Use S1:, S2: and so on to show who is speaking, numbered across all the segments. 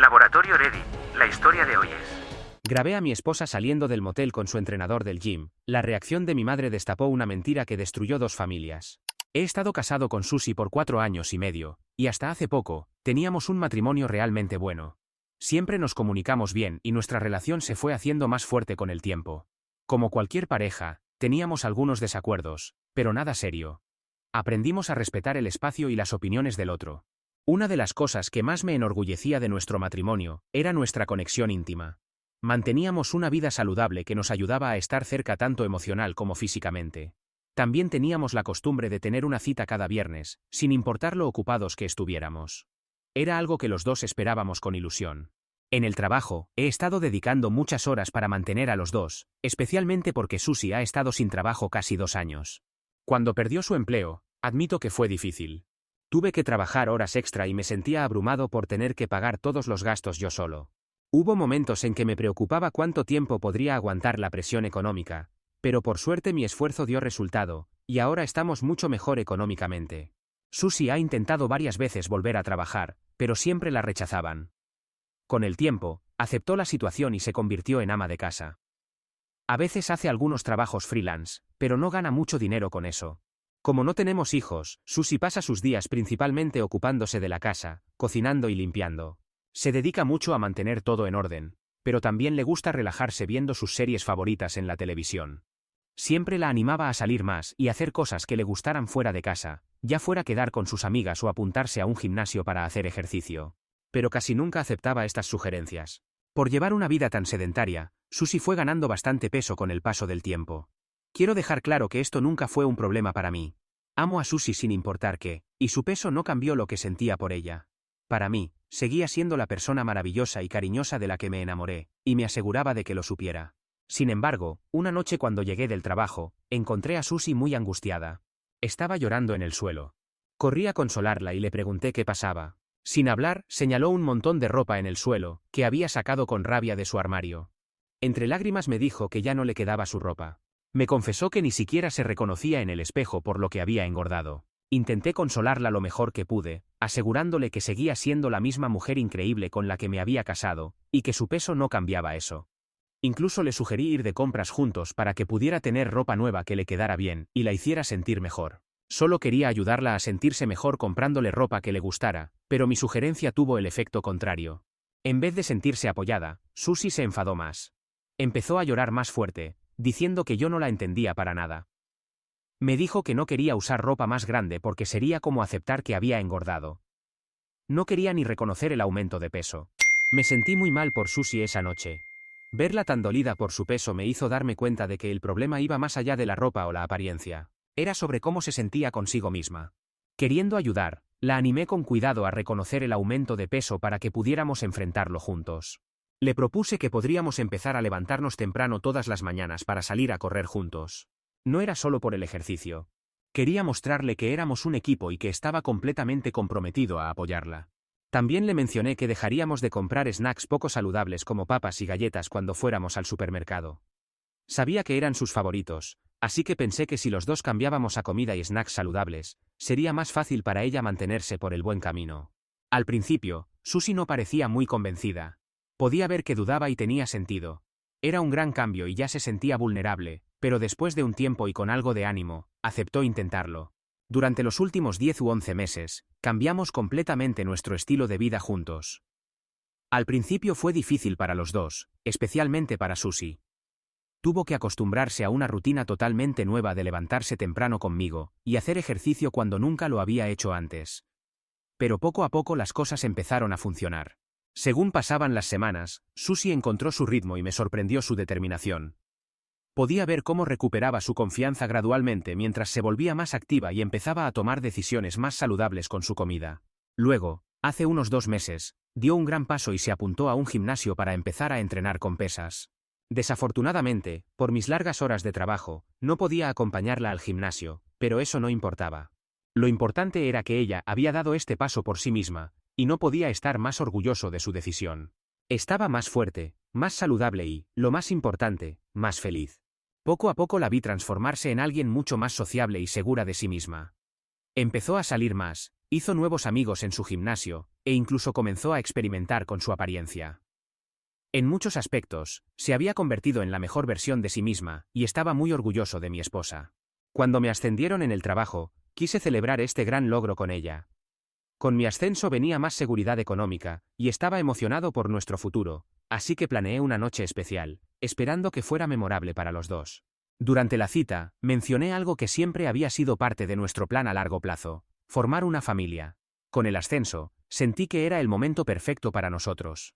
S1: Laboratorio Ready, la historia de hoy es...
S2: Grabé a mi esposa saliendo del motel con su entrenador del gym. La reacción de mi madre destapó una mentira que destruyó dos familias. He estado casado con Susi por 4 años y medio, y hasta hace poco, teníamos un matrimonio realmente bueno. Siempre nos comunicamos bien y nuestra relación se fue haciendo más fuerte con el tiempo. Como cualquier pareja, teníamos algunos desacuerdos, pero nada serio. Aprendimos a respetar el espacio y las opiniones del otro. Una de las cosas que más me enorgullecía de nuestro matrimonio era nuestra conexión íntima. Manteníamos una vida saludable que nos ayudaba a estar cerca tanto emocional como físicamente. También teníamos la costumbre de tener una cita cada viernes, sin importar lo ocupados que estuviéramos. Era algo que los dos esperábamos con ilusión. En el trabajo, he estado dedicando muchas horas para mantener a los dos, especialmente porque Susi ha estado sin trabajo casi 2 años. Cuando perdió su empleo, admito que fue difícil. Tuve que trabajar horas extra y me sentía abrumado por tener que pagar todos los gastos yo solo. Hubo momentos en que me preocupaba cuánto tiempo podría aguantar la presión económica, pero por suerte mi esfuerzo dio resultado, y ahora estamos mucho mejor económicamente. Susi ha intentado varias veces volver a trabajar, pero siempre la rechazaban. Con el tiempo, aceptó la situación y se convirtió en ama de casa. A veces hace algunos trabajos freelance, pero no gana mucho dinero con eso. Como no tenemos hijos, Susi pasa sus días principalmente ocupándose de la casa, cocinando y limpiando. Se dedica mucho a mantener todo en orden, pero también le gusta relajarse viendo sus series favoritas en la televisión. Siempre la animaba a salir más y hacer cosas que le gustaran fuera de casa, ya fuera quedar con sus amigas o apuntarse a un gimnasio para hacer ejercicio. Pero casi nunca aceptaba estas sugerencias. Por llevar una vida tan sedentaria, Susi fue ganando bastante peso con el paso del tiempo. Quiero dejar claro que esto nunca fue un problema para mí. Amo a Susi sin importar qué, y su peso no cambió lo que sentía por ella. Para mí, seguía siendo la persona maravillosa y cariñosa de la que me enamoré, y me aseguraba de que lo supiera. Sin embargo, una noche cuando llegué del trabajo, encontré a Susi muy angustiada. Estaba llorando en el suelo. Corrí a consolarla y le pregunté qué pasaba. Sin hablar, señaló un montón de ropa en el suelo, que había sacado con rabia de su armario. Entre lágrimas me dijo que ya no le quedaba su ropa. Me confesó que ni siquiera se reconocía en el espejo por lo que había engordado. Intenté consolarla lo mejor que pude, asegurándole que seguía siendo la misma mujer increíble con la que me había casado, y que su peso no cambiaba eso. Incluso le sugerí ir de compras juntos para que pudiera tener ropa nueva que le quedara bien y la hiciera sentir mejor. Solo quería ayudarla a sentirse mejor comprándole ropa que le gustara, pero mi sugerencia tuvo el efecto contrario. En vez de sentirse apoyada, Susi se enfadó más. Empezó a llorar más fuerte, diciendo que yo no la entendía para nada. Me dijo que no quería usar ropa más grande porque sería como aceptar que había engordado. No quería ni reconocer el aumento de peso. Me sentí muy mal por Susi esa noche. Verla tan dolida por su peso me hizo darme cuenta de que el problema iba más allá de la ropa o la apariencia. Era sobre cómo se sentía consigo misma. Queriendo ayudar, la animé con cuidado a reconocer el aumento de peso para que pudiéramos enfrentarlo juntos. Le propuse que podríamos empezar a levantarnos temprano todas las mañanas para salir a correr juntos. No era solo por el ejercicio. Quería mostrarle que éramos un equipo y que estaba completamente comprometido a apoyarla. También le mencioné que dejaríamos de comprar snacks poco saludables como papas y galletas cuando fuéramos al supermercado. Sabía que eran sus favoritos, así que pensé que si los dos cambiábamos a comida y snacks saludables, sería más fácil para ella mantenerse por el buen camino. Al principio, Susi no parecía muy convencida. Podía ver que dudaba y tenía sentido. Era un gran cambio y ya se sentía vulnerable, pero después de un tiempo y con algo de ánimo, aceptó intentarlo. Durante los últimos 10 u 11 meses, cambiamos completamente nuestro estilo de vida juntos. Al principio fue difícil para los dos, especialmente para Susi. Tuvo que acostumbrarse a una rutina totalmente nueva de levantarse temprano conmigo y hacer ejercicio cuando nunca lo había hecho antes. Pero poco a poco las cosas empezaron a funcionar. Según pasaban las semanas, Susi encontró su ritmo y me sorprendió su determinación. Podía ver cómo recuperaba su confianza gradualmente mientras se volvía más activa y empezaba a tomar decisiones más saludables con su comida. Luego, hace unos 2 meses, dio un gran paso y se apuntó a un gimnasio para empezar a entrenar con pesas. Desafortunadamente, por mis largas horas de trabajo, no podía acompañarla al gimnasio, pero eso no importaba. Lo importante era que ella había dado este paso por sí misma, y no podía estar más orgulloso de su decisión. Estaba más fuerte, más saludable y, lo más importante, más feliz. Poco a poco la vi transformarse en alguien mucho más sociable y segura de sí misma. Empezó a salir más, Hizo nuevos amigos en su gimnasio, e incluso comenzó a experimentar con su apariencia. En muchos aspectos, se había convertido en la mejor versión de sí misma, y estaba muy orgulloso de mi esposa. Cuando me ascendieron en el trabajo, quise celebrar este gran logro con ella. Con mi ascenso venía más seguridad económica, y estaba emocionado por nuestro futuro, así que planeé una noche especial, esperando que fuera memorable para los dos. Durante la cita, mencioné algo que siempre había sido parte de nuestro plan a largo plazo: formar una familia. Con el ascenso, sentí que era el momento perfecto para nosotros.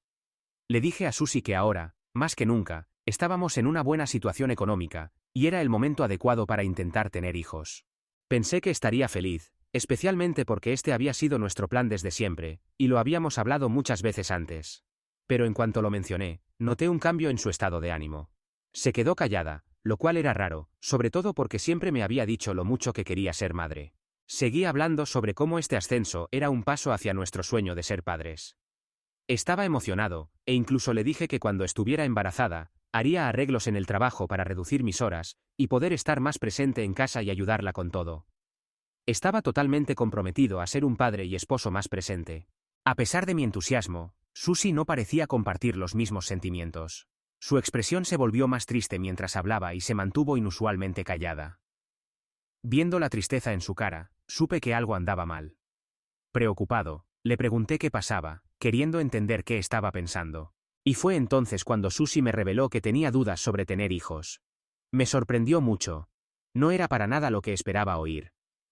S2: Le dije a Susie que ahora, más que nunca, estábamos en una buena situación económica, y era el momento adecuado para intentar tener hijos. Pensé que estaría feliz, especialmente porque este había sido nuestro plan desde siempre, y lo habíamos hablado muchas veces antes. Pero en cuanto lo mencioné, noté un cambio en su estado de ánimo. Se quedó callada, lo cual era raro, sobre todo porque siempre me había dicho lo mucho que quería ser madre. Seguí hablando sobre cómo este ascenso era un paso hacia nuestro sueño de ser padres. Estaba emocionado, e incluso le dije que cuando estuviera embarazada, haría arreglos en el trabajo para reducir mis horas, y poder estar más presente en casa y ayudarla con todo. Estaba totalmente comprometido a ser un padre y esposo más presente. A pesar de mi entusiasmo, Susie no parecía compartir los mismos sentimientos. Su expresión se volvió más triste mientras hablaba y se mantuvo inusualmente callada. Viendo la tristeza en su cara, supe que algo andaba mal. Preocupado, le pregunté qué pasaba, queriendo entender qué estaba pensando. Y fue entonces cuando Susie me reveló que tenía dudas sobre tener hijos. Me sorprendió mucho. No era para nada lo que esperaba oír.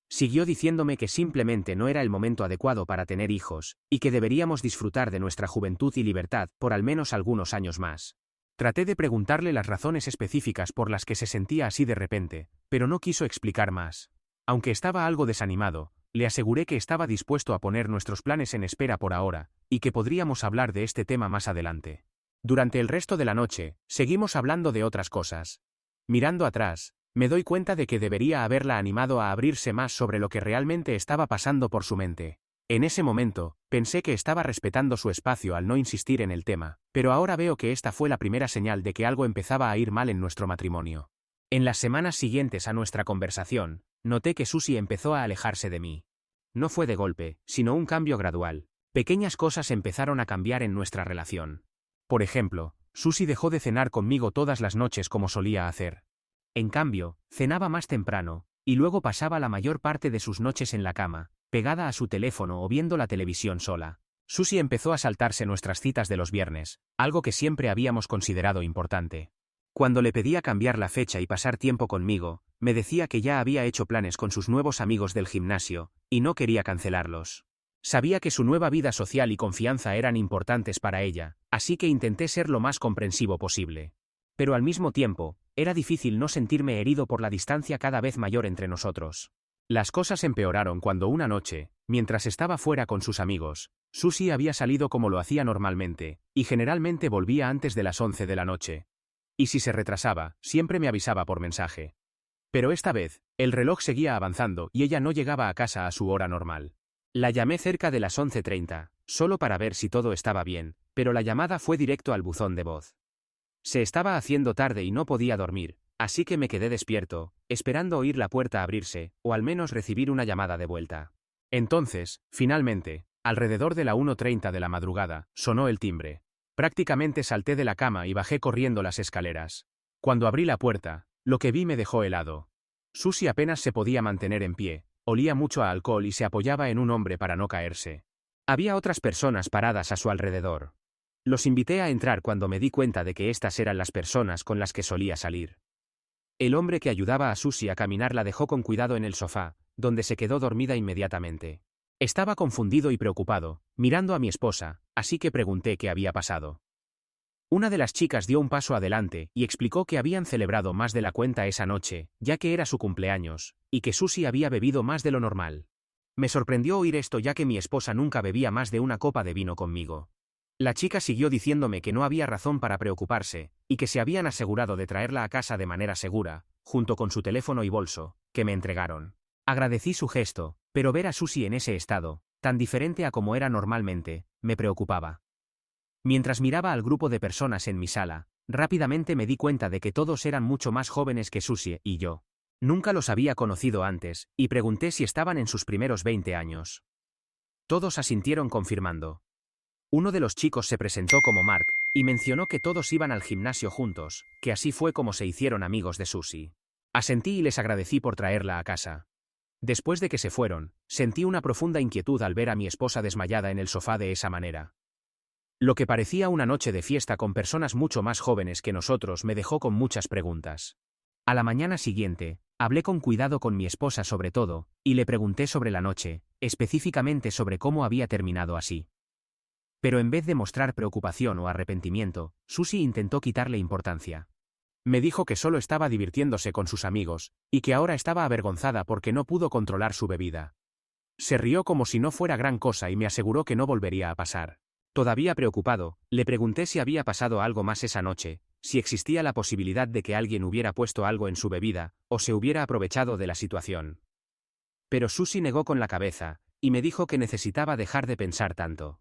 S2: Siguió diciéndome que simplemente no era el momento adecuado para tener hijos, y que deberíamos disfrutar de nuestra juventud y libertad por al menos algunos años más. Traté de preguntarle las razones específicas por las que se sentía así de repente, pero no quiso explicar más. Aunque estaba algo desanimado, le aseguré que estaba dispuesto a poner nuestros planes en espera por ahora, y que podríamos hablar de este tema más adelante. Durante el resto de la noche, seguimos hablando de otras cosas. Mirando atrás, me doy cuenta de que debería haberla animado a abrirse más sobre lo que realmente estaba pasando por su mente. En ese momento, pensé que estaba respetando su espacio al no insistir en el tema, pero ahora veo que esta fue la primera señal de que algo empezaba a ir mal en nuestro matrimonio. En las semanas siguientes a nuestra conversación, noté que Susie empezó a alejarse de mí. No fue de golpe, sino un cambio gradual. Pequeñas cosas empezaron a cambiar en nuestra relación. Por ejemplo, Susie dejó de cenar conmigo todas las noches como solía hacer. En cambio, cenaba más temprano, y luego pasaba la mayor parte de sus noches en la cama, pegada a su teléfono o viendo la televisión sola. Susie empezó a saltarse nuestras citas de los viernes, algo que siempre habíamos considerado importante. Cuando le pedía cambiar la fecha y pasar tiempo conmigo, me decía que ya había hecho planes con sus nuevos amigos del gimnasio, y no quería cancelarlos. Sabía que su nueva vida social y confianza eran importantes para ella, así que intenté ser lo más comprensivo posible. Pero al mismo tiempo, era difícil no sentirme herido por la distancia cada vez mayor entre nosotros. Las cosas empeoraron cuando una noche, mientras estaba fuera con sus amigos, Susie había salido como lo hacía normalmente, y generalmente volvía antes de las 11 de la noche. Y si se retrasaba, siempre me avisaba por mensaje. Pero esta vez, el reloj seguía avanzando y ella no llegaba a casa a su hora normal. La llamé cerca de las 11:30, solo para ver si todo estaba bien, pero la llamada fue directo al buzón de voz. Se estaba haciendo tarde y no podía dormir, así que me quedé despierto, esperando oír la puerta abrirse, o al menos recibir una llamada de vuelta. Entonces, finalmente, alrededor de la 1:30 de la madrugada, sonó el timbre. Prácticamente salté de la cama y bajé corriendo las escaleras. Cuando abrí la puerta, lo que vi me dejó helado. Susie apenas se podía mantener en pie, olía mucho a alcohol y se apoyaba en un hombre para no caerse. Había otras personas paradas a su alrededor. Los invité a entrar cuando me di cuenta de que estas eran las personas con las que solía salir. El hombre que ayudaba a Susie a caminar la dejó con cuidado en el sofá, donde se quedó dormida inmediatamente. Estaba confundido y preocupado, mirando a mi esposa, así que pregunté qué había pasado. Una de las chicas dio un paso adelante y explicó que habían celebrado más de la cuenta esa noche, ya que era su cumpleaños, y que Susie había bebido más de lo normal. Me sorprendió oír esto ya que mi esposa nunca bebía más de una copa de vino conmigo. La chica siguió diciéndome que no había razón para preocuparse, y que se habían asegurado de traerla a casa de manera segura, junto con su teléfono y bolso, que me entregaron. Agradecí su gesto, pero ver a Susie en ese estado, tan diferente a como era normalmente, me preocupaba. Mientras miraba al grupo de personas en mi sala, rápidamente me di cuenta de que todos eran mucho más jóvenes que Susie y yo. Nunca los había conocido antes, y pregunté si estaban en sus primeros 20 años. Todos asintieron confirmando. Uno de los chicos se presentó como Mark, y mencionó que todos iban al gimnasio juntos, que así fue como se hicieron amigos de Susie. Asentí y les agradecí por traerla a casa. Después de que se fueron, sentí una profunda inquietud al ver a mi esposa desmayada en el sofá de esa manera. Lo que parecía una noche de fiesta con personas mucho más jóvenes que nosotros me dejó con muchas preguntas. A la mañana siguiente, hablé con cuidado con mi esposa sobre todo, y le pregunté sobre la noche, específicamente sobre cómo había terminado así. Pero en vez de mostrar preocupación o arrepentimiento, Susie intentó quitarle importancia. Me dijo que solo estaba divirtiéndose con sus amigos, y que ahora estaba avergonzada porque no pudo controlar su bebida. Se rió como si no fuera gran cosa y me aseguró que no volvería a pasar. Todavía preocupado, le pregunté si había pasado algo más esa noche, si existía la posibilidad de que alguien hubiera puesto algo en su bebida, o se hubiera aprovechado de la situación. Pero Susie negó con la cabeza, y me dijo que necesitaba dejar de pensar tanto.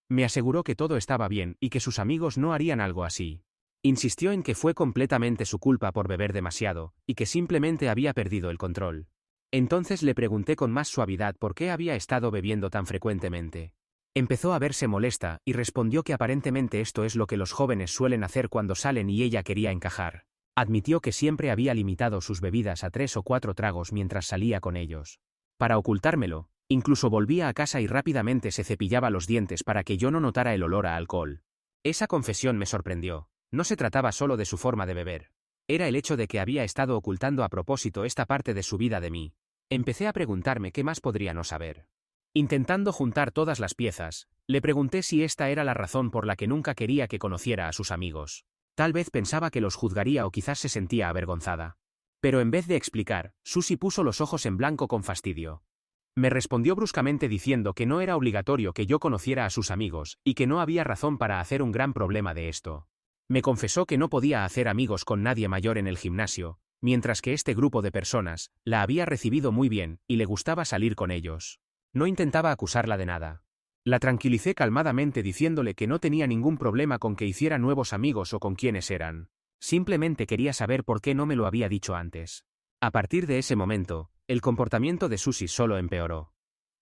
S2: Me aseguró que todo estaba bien y que sus amigos no harían algo así. Insistió en que fue completamente su culpa por beber demasiado, y que simplemente había perdido el control. Entonces le pregunté con más suavidad por qué había estado bebiendo tan frecuentemente. Empezó a verse molesta y respondió que aparentemente esto es lo que los jóvenes suelen hacer cuando salen y ella quería encajar. Admitió que siempre había limitado sus bebidas a 3 o 4 tragos mientras salía con ellos. Para ocultármelo, incluso volvía a casa y rápidamente se cepillaba los dientes para que yo no notara el olor a alcohol. Esa confesión me sorprendió. No se trataba solo de su forma de beber. Era el hecho de que había estado ocultando a propósito esta parte de su vida de mí. Empecé a preguntarme qué más podría no saber. Intentando juntar todas las piezas, le pregunté si esta era la razón por la que nunca quería que conociera a sus amigos. Tal vez pensaba que los juzgaría o quizás se sentía avergonzada. Pero en vez de explicar, Susie puso los ojos en blanco con fastidio. Me respondió bruscamente diciendo que no era obligatorio que yo conociera a sus amigos, y que no había razón para hacer un gran problema de esto. Me confesó que no podía hacer amigos con nadie mayor en el gimnasio, mientras que este grupo de personas la había recibido muy bien y le gustaba salir con ellos. No intentaba acusarla de nada. La tranquilicé calmadamente diciéndole que no tenía ningún problema con que hiciera nuevos amigos o con quiénes eran. Simplemente quería saber por qué no me lo había dicho antes. A partir de ese momento, el comportamiento de Susie solo empeoró.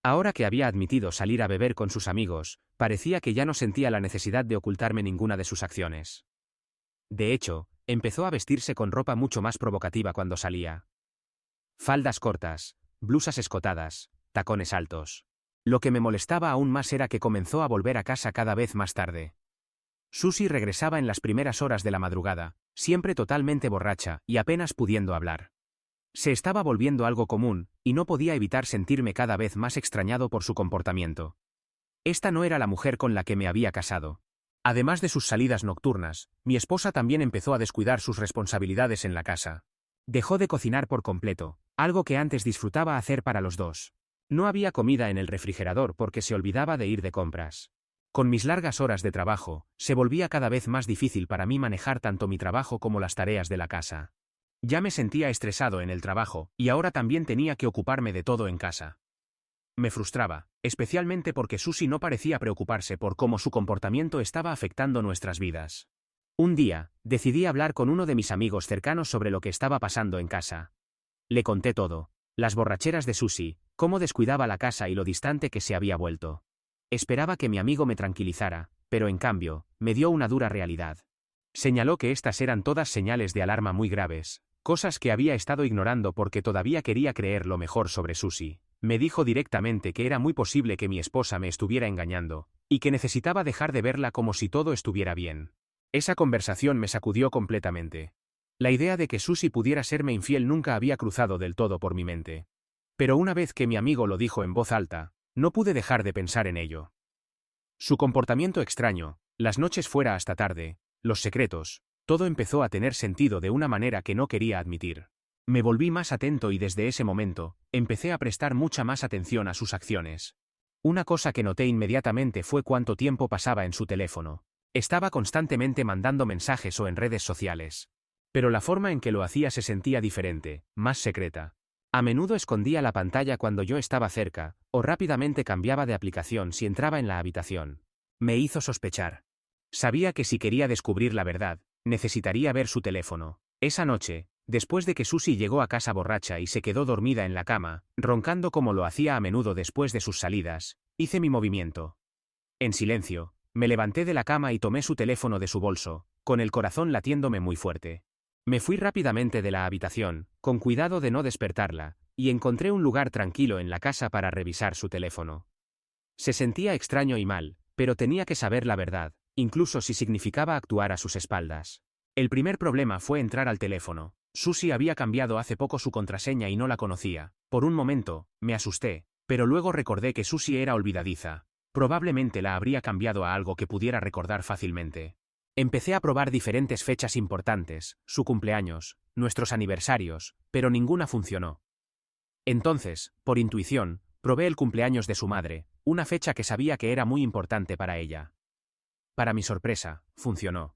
S2: Ahora que había admitido salir a beber con sus amigos, parecía que ya no sentía la necesidad de ocultarme ninguna de sus acciones. De hecho, empezó a vestirse con ropa mucho más provocativa cuando salía. Faldas cortas, blusas escotadas, tacones altos. Lo que me molestaba aún más era que comenzó a volver a casa cada vez más tarde. Susie regresaba en las primeras horas de la madrugada, siempre totalmente borracha y apenas pudiendo hablar. Se estaba volviendo algo común, y no podía evitar sentirme cada vez más extrañado por su comportamiento. Esta no era la mujer con la que me había casado. Además de sus salidas nocturnas, mi esposa también empezó a descuidar sus responsabilidades en la casa. Dejó de cocinar por completo, algo que antes disfrutaba hacer para los dos. No había comida en el refrigerador porque se olvidaba de ir de compras. Con mis largas horas de trabajo, se volvía cada vez más difícil para mí manejar tanto mi trabajo como las tareas de la casa. Ya me sentía estresado en el trabajo, y ahora también tenía que ocuparme de todo en casa. Me frustraba, especialmente porque Susie no parecía preocuparse por cómo su comportamiento estaba afectando nuestras vidas. Un día, decidí hablar con uno de mis amigos cercanos sobre lo que estaba pasando en casa. Le conté todo: las borracheras de Susie, cómo descuidaba la casa y lo distante que se había vuelto. Esperaba que mi amigo me tranquilizara, pero en cambio, me dio una dura realidad. Señaló que estas eran todas señales de alarma muy graves, cosas que había estado ignorando porque todavía quería creer lo mejor sobre Susie. Me dijo directamente que era muy posible que mi esposa me estuviera engañando, y que necesitaba dejar de verla como si todo estuviera bien. Esa conversación me sacudió completamente. La idea de que Susie pudiera serme infiel nunca había cruzado del todo por mi mente. Pero una vez que mi amigo lo dijo en voz alta, no pude dejar de pensar en ello. Su comportamiento extraño, las noches fuera hasta tarde, los secretos, todo empezó a tener sentido de una manera que no quería admitir. Me volví más atento y desde ese momento, empecé a prestar mucha más atención a sus acciones. Una cosa que noté inmediatamente fue cuánto tiempo pasaba en su teléfono. Estaba constantemente mandando mensajes o en redes sociales. Pero la forma en que lo hacía se sentía diferente, más secreta. A menudo escondía la pantalla cuando yo estaba cerca, o rápidamente cambiaba de aplicación si entraba en la habitación. Me hizo sospechar. Sabía que si quería descubrir la verdad, necesitaría ver su teléfono. Esa noche, después de que Susie llegó a casa borracha y se quedó dormida en la cama, roncando como lo hacía a menudo después de sus salidas, Hice mi movimiento. En silencio, me levanté de la cama y tomé su teléfono de su bolso, con el corazón latiéndome muy fuerte. Me fui rápidamente de la habitación, con cuidado de no despertarla, y encontré un lugar tranquilo en la casa para revisar su teléfono. Se sentía extraño y mal, pero tenía que saber la verdad, incluso si significaba actuar a sus espaldas. El primer problema fue entrar al teléfono. Susie había cambiado hace poco su contraseña y no la conocía. Por un momento, me asusté, pero luego recordé que Susie era olvidadiza. Probablemente la habría cambiado a algo que pudiera recordar fácilmente. Empecé a probar diferentes fechas importantes, su cumpleaños, nuestros aniversarios, pero ninguna funcionó. Entonces, por intuición, probé el cumpleaños de su madre, una fecha que sabía que era muy importante para ella. Para mi sorpresa, funcionó.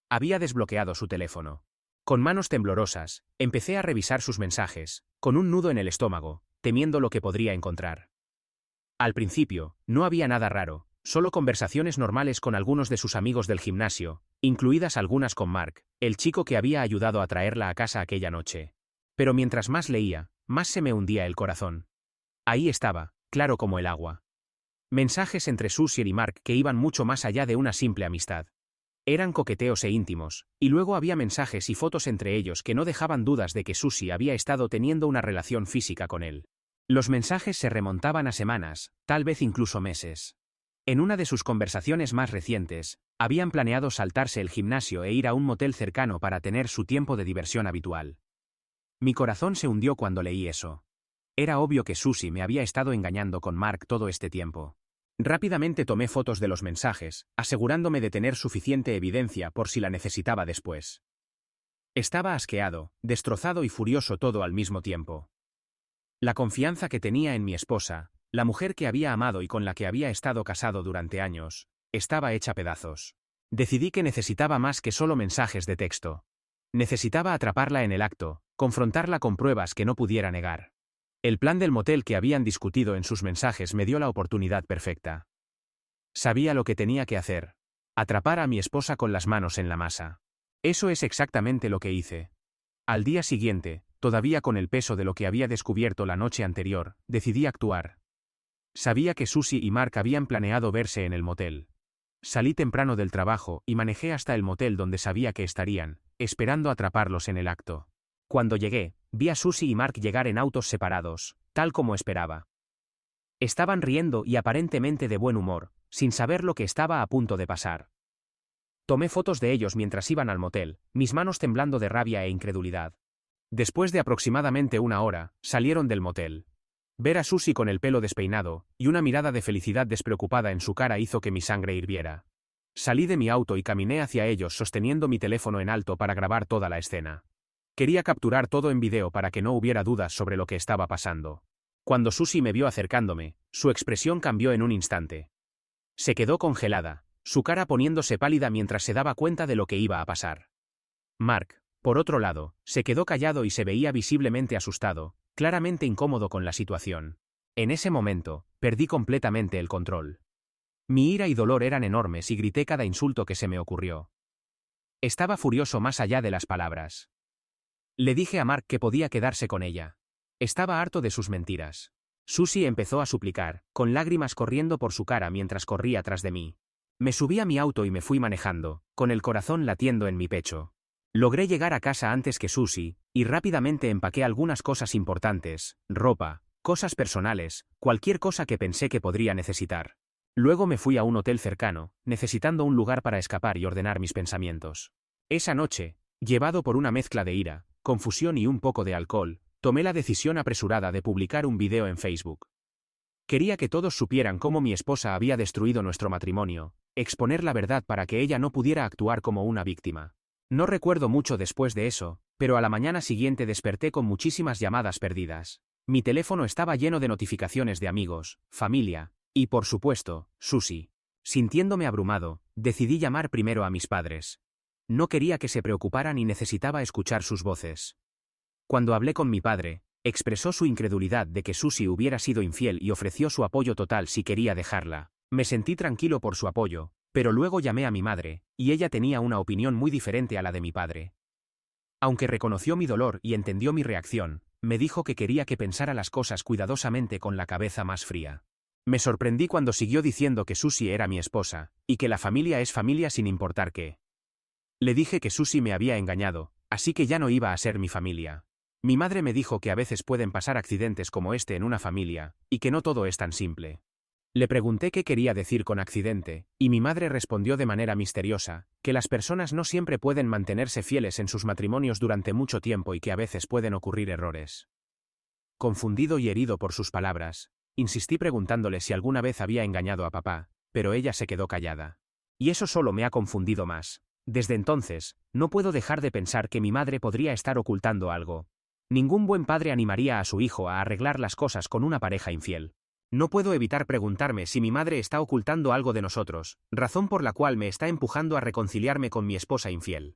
S2: Había desbloqueado su teléfono. Con manos temblorosas, empecé a revisar sus mensajes, con un nudo en el estómago, temiendo lo que podría encontrar. Al principio, no había nada raro, solo conversaciones normales con algunos de sus amigos del gimnasio, incluidas algunas con Mark, el chico que había ayudado a traerla a casa aquella noche. Pero mientras más leía, más se me hundía el corazón. Ahí estaba, claro como el agua. Mensajes entre Susie y Mark que iban mucho más allá de una simple amistad. Eran coqueteos e íntimos, y luego había mensajes y fotos entre ellos que no dejaban dudas de que Susie había estado teniendo una relación física con él. Los mensajes se remontaban a semanas, tal vez incluso meses. En una de sus conversaciones más recientes, habían planeado saltarse el gimnasio e ir a un motel cercano para tener su tiempo de diversión habitual. Mi corazón se hundió cuando leí eso. Era obvio que Susie me había estado engañando con Mark todo este tiempo. Rápidamente tomé fotos de los mensajes, asegurándome de tener suficiente evidencia por si la necesitaba después. Estaba asqueado, destrozado y furioso todo al mismo tiempo. La confianza que tenía en mi esposa, la mujer que había amado y con la que había estado casado durante años, estaba hecha pedazos. Decidí que necesitaba más que solo mensajes de texto. Necesitaba atraparla en el acto, confrontarla con pruebas que no pudiera negar. El plan del motel que habían discutido en sus mensajes me dio la oportunidad perfecta. Sabía lo que tenía que hacer. Atrapar a mi esposa con las manos en la masa. Eso es exactamente lo que hice. Al día siguiente, todavía con el peso de lo que había descubierto la noche anterior, decidí actuar. Sabía que Susie y Mark habían planeado verse en el motel. Salí temprano del trabajo y manejé hasta el motel donde sabía que estarían, esperando atraparlos en el acto. Cuando llegué, vi a Susie y Mark llegar en autos separados, tal como esperaba. Estaban riendo y aparentemente de buen humor, sin saber lo que estaba a punto de pasar. Tomé fotos de ellos mientras iban al motel, mis manos temblando de rabia e incredulidad. Después de aproximadamente una hora, salieron del motel. Ver a Susie con el pelo despeinado, y una mirada de felicidad despreocupada en su cara hizo que mi sangre hirviera. Salí de mi auto y caminé hacia ellos sosteniendo mi teléfono en alto para grabar toda la escena. Quería capturar todo en video para que no hubiera dudas sobre lo que estaba pasando. Cuando Susie me vio acercándome, su expresión cambió en un instante. Se quedó congelada, su cara poniéndose pálida mientras se daba cuenta de lo que iba a pasar. Mark, por otro lado, se quedó callado y se veía visiblemente asustado, claramente incómodo con la situación. En ese momento, perdí completamente el control. Mi ira y dolor eran enormes y grité cada insulto que se me ocurrió. Estaba furioso más allá de las palabras. Le dije a Mark que podía quedarse con ella. Estaba harto de sus mentiras. Susie empezó a suplicar, con lágrimas corriendo por su cara mientras corría tras de mí. Me subí a mi auto y me fui manejando, con el corazón latiendo en mi pecho. Logré llegar a casa antes que Susie, y rápidamente empaqué algunas cosas importantes, ropa, cosas personales, cualquier cosa que pensé que podría necesitar. Luego me fui a un hotel cercano, necesitando un lugar para escapar y ordenar mis pensamientos. Esa noche, llevado por una mezcla de ira, confusión y un poco de alcohol, tomé la decisión apresurada de publicar un video en Facebook. Quería que todos supieran cómo mi esposa había destruido nuestro matrimonio, exponer la verdad para que ella no pudiera actuar como una víctima. No recuerdo mucho después de eso, pero a la mañana siguiente desperté con muchísimas llamadas perdidas. Mi teléfono estaba lleno de notificaciones de amigos, familia, y por supuesto, Susie. Sintiéndome abrumado, decidí llamar primero a mis padres. No quería que se preocuparan y necesitaba escuchar sus voces. Cuando hablé con mi padre, expresó su incredulidad de que Susie hubiera sido infiel y ofreció su apoyo total si quería dejarla. Me sentí tranquilo por su apoyo, pero luego llamé a mi madre, y ella tenía una opinión muy diferente a la de mi padre. Aunque reconoció mi dolor y entendió mi reacción, me dijo que quería que pensara las cosas cuidadosamente con la cabeza más fría. Me sorprendí cuando siguió diciendo que Susie era mi esposa, y que la familia es familia sin importar qué. Le dije que Susie me había engañado, así que ya no iba a ser mi familia. Mi madre me dijo que a veces pueden pasar accidentes como este en una familia, y que no todo es tan simple. Le pregunté qué quería decir con accidente, y mi madre respondió de manera misteriosa, que las personas no siempre pueden mantenerse fieles en sus matrimonios durante mucho tiempo y que a veces pueden ocurrir errores. Confundido y herido por sus palabras, insistí preguntándole si alguna vez había engañado a papá, pero ella se quedó callada. Y eso solo me ha confundido más. Desde entonces, no puedo dejar de pensar que mi madre podría estar ocultando algo. Ningún buen padre animaría a su hijo a arreglar las cosas con una pareja infiel. No puedo evitar preguntarme si mi madre está ocultando algo de nosotros, razón por la cual me está empujando a reconciliarme con mi esposa infiel.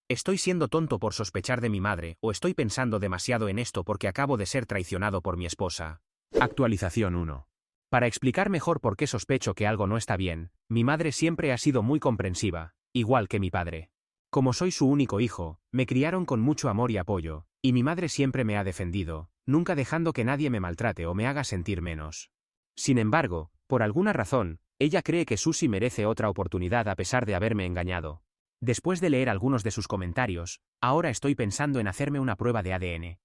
S2: ¿Estoy siendo tonto por sospechar de mi madre o estoy pensando demasiado en esto porque acabo de ser traicionado por mi esposa? Actualización 1. Para explicar mejor por qué sospecho que algo no está bien, mi madre siempre ha sido muy comprensiva, igual que mi padre. Como soy su único hijo, me criaron con mucho amor y apoyo, y mi madre siempre me ha defendido, nunca dejando que nadie me maltrate o me haga sentir menos. Sin embargo, por alguna razón, ella cree que Susie merece otra oportunidad a pesar de haberme engañado. Después de leer algunos de sus comentarios, ahora estoy pensando en hacerme una prueba de ADN.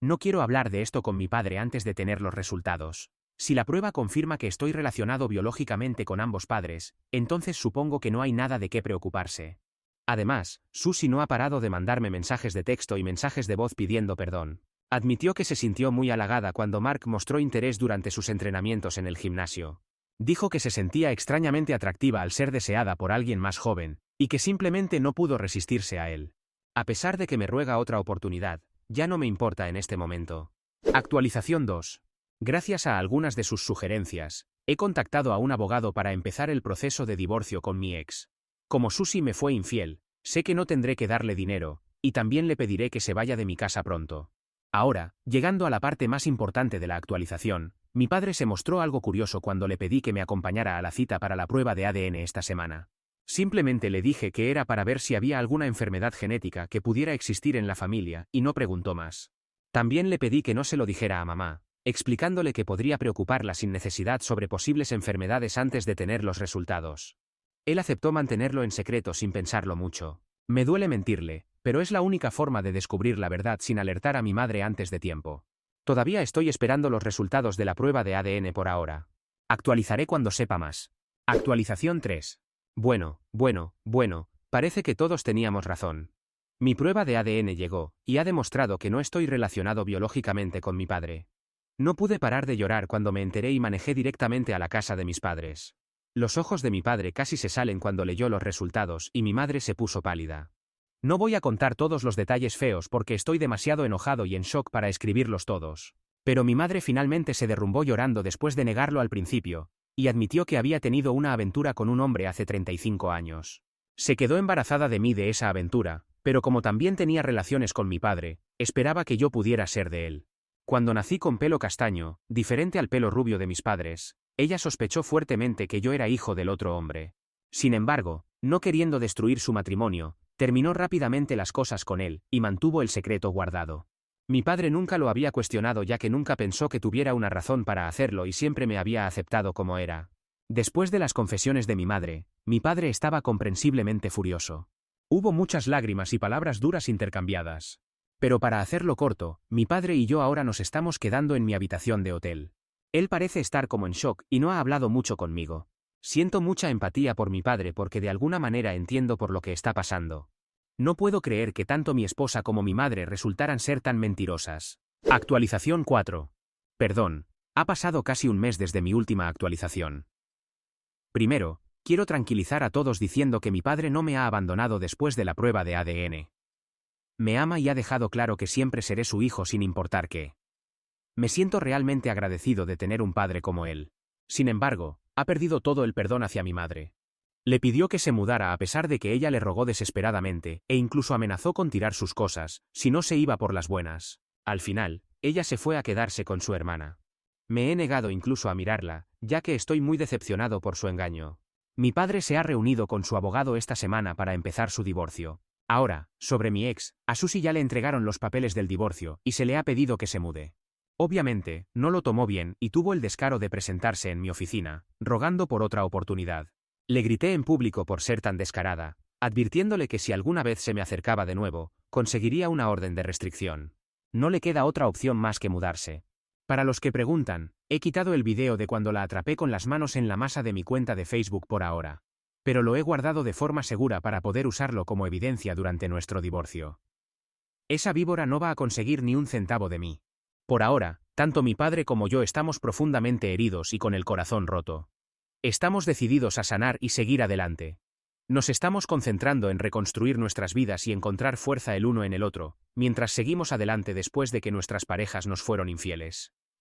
S2: No quiero hablar de esto con mi padre antes de tener los resultados. Si la prueba confirma que estoy relacionado biológicamente con ambos padres, entonces supongo que no hay nada de qué preocuparse. Además, Susie no ha parado de mandarme mensajes de texto y mensajes de voz pidiendo perdón. Admitió que se sintió muy halagada cuando Mark mostró interés durante sus entrenamientos en el gimnasio. Dijo que se sentía extrañamente atractiva al ser deseada por alguien más joven, y que simplemente no pudo resistirse a él. A pesar de que me ruega otra oportunidad, ya no me importa en este momento. Actualización 2. Gracias a algunas de sus sugerencias, he contactado a un abogado para empezar el proceso de divorcio con mi ex. Como Susie me fue infiel, sé que no tendré que darle dinero, y también le pediré que se vaya de mi casa pronto. Ahora, llegando a la parte más importante de la actualización, mi padre se mostró algo curioso cuando le pedí que me acompañara a la cita para la prueba de ADN esta semana. Simplemente le dije que era para ver si había alguna enfermedad genética que pudiera existir en la familia, y no preguntó más. También le pedí que no se lo dijera a mamá, explicándole que podría preocuparla sin necesidad sobre posibles enfermedades antes de tener los resultados. Él aceptó mantenerlo en secreto sin pensarlo mucho. Me duele mentirle, pero es la única forma de descubrir la verdad sin alertar a mi madre antes de tiempo. Todavía estoy esperando los resultados de la prueba de ADN por ahora. Actualizaré cuando sepa más. Actualización 3. Bueno, parece que todos teníamos razón. Mi prueba de ADN llegó, y ha demostrado que no estoy relacionado biológicamente con mi padre. No pude parar de llorar cuando me enteré y manejé directamente a la casa de mis padres. Los ojos de mi padre casi se salen cuando leyó los resultados y mi madre se puso pálida. No voy a contar todos los detalles feos porque estoy demasiado enojado y en shock para escribirlos todos. Pero mi madre finalmente se derrumbó llorando después de negarlo al principio, y admitió que había tenido una aventura con un hombre hace 35 años. Se quedó embarazada de mí de esa aventura, pero como también tenía relaciones con mi padre, esperaba que yo pudiera ser de él. Cuando nací con pelo castaño, diferente al pelo rubio de mis padres, ella sospechó fuertemente que yo era hijo del otro hombre. Sin embargo, no queriendo destruir su matrimonio, terminó rápidamente las cosas con él, y mantuvo el secreto guardado. Mi padre nunca lo había cuestionado ya que nunca pensó que tuviera una razón para hacerlo y siempre me había aceptado como era. Después de las confesiones de mi madre, mi padre estaba comprensiblemente furioso. Hubo muchas lágrimas y palabras duras intercambiadas. Pero para hacerlo corto, mi padre y yo ahora nos estamos quedando en mi habitación de hotel. Él parece estar como en shock y no ha hablado mucho conmigo. Siento mucha empatía por mi padre porque de alguna manera entiendo por lo que está pasando. No puedo creer que tanto mi esposa como mi madre resultaran ser tan mentirosas. Actualización 4. Perdón, ha pasado casi un mes desde mi última actualización. Primero, quiero tranquilizar a todos diciendo que mi padre no me ha abandonado después de la prueba de ADN. Me ama y ha dejado claro que siempre seré su hijo sin importar qué. Me siento realmente agradecido de tener un padre como él. Sin embargo, ha perdido todo el perdón hacia mi madre. Le pidió que se mudara a pesar de que ella le rogó desesperadamente, e incluso amenazó con tirar sus cosas, si no se iba por las buenas. Al final, ella se fue a quedarse con su hermana. Me he negado incluso a mirarla, ya que estoy muy decepcionado por su engaño. Mi padre se ha reunido con su abogado esta semana para empezar su divorcio. Ahora, sobre mi ex, a Susie ya le entregaron los papeles del divorcio, y se le ha pedido que se mude. Obviamente, no lo tomó bien y tuvo el descaro de presentarse en mi oficina, rogando por otra oportunidad. Le grité en público por ser tan descarada, advirtiéndole que si alguna vez se me acercaba de nuevo, conseguiría una orden de restricción. No le queda otra opción más que mudarse. Para los que preguntan, he quitado el video de cuando la atrapé con las manos en la masa de mi cuenta de Facebook por ahora. Pero lo he guardado de forma segura para poder usarlo como evidencia durante nuestro divorcio. Esa víbora no va a conseguir ni un centavo de mí. Por ahora, tanto mi padre como yo estamos profundamente heridos y con el corazón roto. Estamos decididos a sanar y seguir adelante. Nos estamos concentrando en reconstruir nuestras vidas y encontrar fuerza el uno en el otro, mientras seguimos adelante después de que nuestras parejas nos fueron infieles.